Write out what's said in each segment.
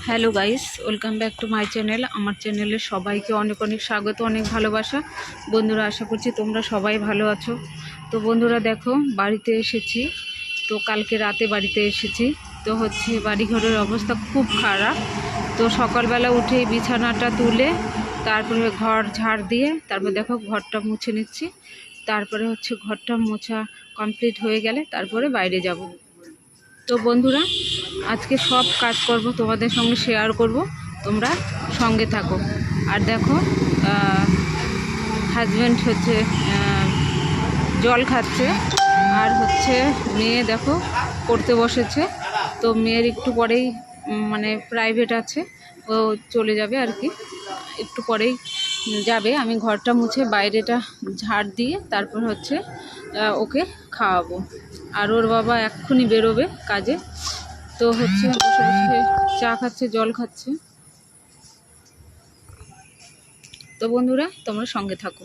Hello guys, welcome back to my channel. আমার চ্যানেলে সবাইকে অনেক অনেক স্বাগত, অনেক ভালোবাসা। বন্ধুরা, আশা করছি তোমরা সবাই ভালো আছো। তো বন্ধুরা দেখো, বাড়িতে এসেছি। তো কালকে রাতে বাড়িতে এসেছি। তো বাড়িঘরের অবস্থা খুব খারাপ। তো সকালবেলা উঠে বিছানাটা তুলে তারপরে ঘর ঝাড় দিয়ে তারপর দেখো ঘরটা মুছে নিচ্ছি। তারপরে ঘরটা মোছা কমপ্লিট হয়ে গেলে তারপরে বাইরে যাব। তো বন্ধুরা, আজকে সব কাজ করব, তোমাদের সঙ্গে শেয়ার করব, তোমরা সঙ্গে থাকো। আর দেখো, হাজব্যান্ড জল খাচ্ছে, আর মেয়ে দেখো পড়তে বসেছে। তো মেয়ের একটু পরেই মানে প্রাইভেট আছে, ও চলে যাবে আর কি, একটু পরেই যাবে। আমি ঘরটা মুছে বাইরেটা ঝাড় দিয়ে তারপর ওকে খাওয়াবো। আর ওর বাবা এক্ষুনি বেরোবে কাজে। তো বসে বসে চা খাচ্ছে, জল খাচ্ছে। তো বন্ধুরা, তোমরা সঙ্গে থাকো।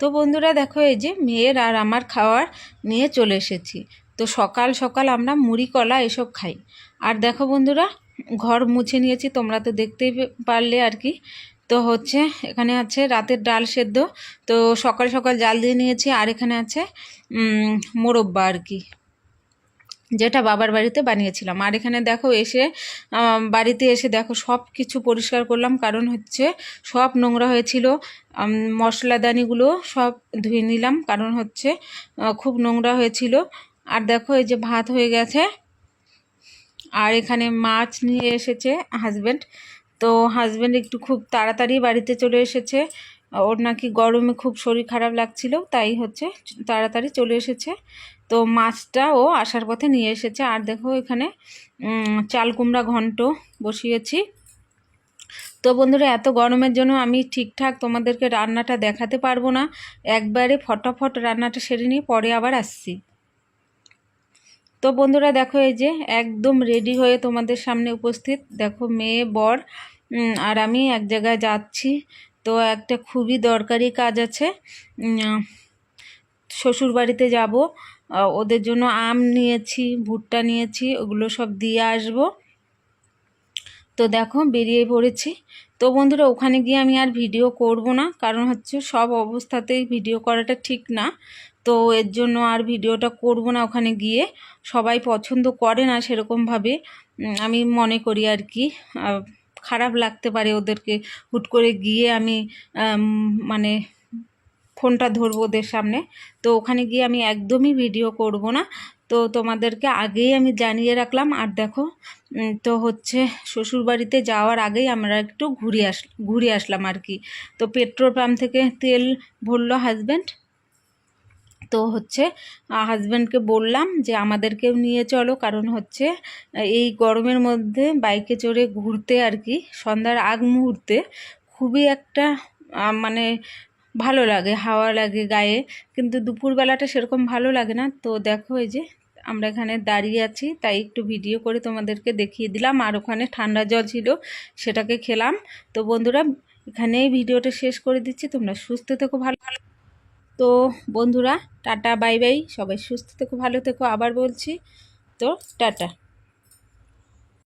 তো বন্ধুরা দেখো, এই যে মেয়ের আর আমার খাওয়ার নিয়ে চলে এসেছি। তো সকাল সকাল আমরা মুড়ি কলা এসব খাই। আর দেখো বন্ধুরা, ঘর মুছে নিয়েছি, তোমরা তো দেখতেই পারলে আর কি। তো এখানে আছে রাতের ডাল সেদ্ধ। তো সকাল সকাল জাল দিয়ে নিয়েছি। আর এখানে আছে মোরব্বা আর কি, যেটা বাবার বাড়িতে বানিয়েছিলাম। আর এখানে দেখো বাড়িতে এসে দেখো সব কিছু পরিষ্কার করলাম, কারণ সব নোংরা হয়েছিল। মশলাদানিগুলো সব ধুয়ে নিলাম, কারণ খুব নোংরা হয়েছিল। আর দেখো, এই যে ভাত হয়ে গেছে। আর এখানে মাছ নিয়ে এসেছে হাজব্যান্ড। তো হাজব্যান্ড একটু খুব তাড়াতাড়ি বাড়িতে চলে এসেছে। ওর নাকি গরমে খুব শরীর খারাপ লাগছিল, তাই তাড়াতাড়ি চলে এসেছে। তো মাছটা ও আসার পথে নিয়ে এসেছে। আর দেখো, এখানে চাল কুমড়া ঘন্ট বসিয়েছি। তো বন্ধুরা, এত গরমের জন্য আমি ঠিকঠাক তোমাদেরকে রান্নাটা দেখাতে পারবো না। একবারে ফটাফট রান্নাটা সেরে নিয়ে পরে আবার আসছি। তো বন্ধুরা দেখো, এই যে একদম রেডি হয়ে তোমাদের সামনে উপস্থিত। দেখো, মেয়ে, বর আর আমি এক জায়গায় যাচ্ছি। তো একটা খুবই দরকারি কাজ আছে। শ্বশুর বাড়িতে যাব, ওদের জন্য আম নিয়েছি, ভুট্টা নিয়েছি, ওগুলো সব দিয়ে আসব। তো দেখো, বেরিয়ে পড়েছি। তো বন্ধুরা ওখানে গিয়ে আমি আর ভিডিও করব না, কারণ হচ্ছে সব অবস্থাতেই ভিডিও করাটা ঠিক না। তো এর জন্য আর ভিডিওটা করব না ওখানে গিয়ে। সবাই পছন্দ করে না সেরকমভাবে, আমি মনে করি আর কি। খারাপ লাগতে পারে ওদেরকে, হুট করে গিয়ে আমি মানে ফোনটা ধরবো ওদের সামনে। তো ওখানে গিয়ে আমি একদমই ভিডিও করব না। তো তোমাদেরকে আগেই আমি জানিয়ে রাখলাম। আর দেখো তো হচ্ছে শ্বশুরবাড়িতে যাওয়ার আগেই আমরা একটু ঘুরে আসলাম আর কি। তো পেট্রোল পাম্প থেকে তেল ভরলো হাজব্যান্ড। তো হচ্ছে হাজব্যান্ডকে বললাম যে আমাদেরকেও নিয়ে চলো, কারণ হচ্ছে এই গরমের মধ্যে বাইকে চড়ে ঘুরতে আর কি, সন্ধ্যার আগ মুহূর্তে খুবই একটা মানে ভালো লাগে, হাওয়া লাগে গায়ে, কিন্তু দুপুরবেলাটা সেরকম ভালো লাগে না। তো দেখো এই যে আমরা এখানে দাঁড়িয়ে আছি, তাই একটু ভিডিও করে তোমাদেরকে দেখিয়ে দিলাম। আর ওখানে ঠান্ডা জল ছিল, সেটাকে খেলাম। তো বন্ধুরা এখানেই ভিডিওটা শেষ করে দিচ্ছি। তোমরা সুস্থ থেকো, ভালো ভালো। তো বন্ধুরা টাটা বাই বাই, সবাই সুস্থ থেকো, ভালো থেকো, আবার বলছি। তো টাটা।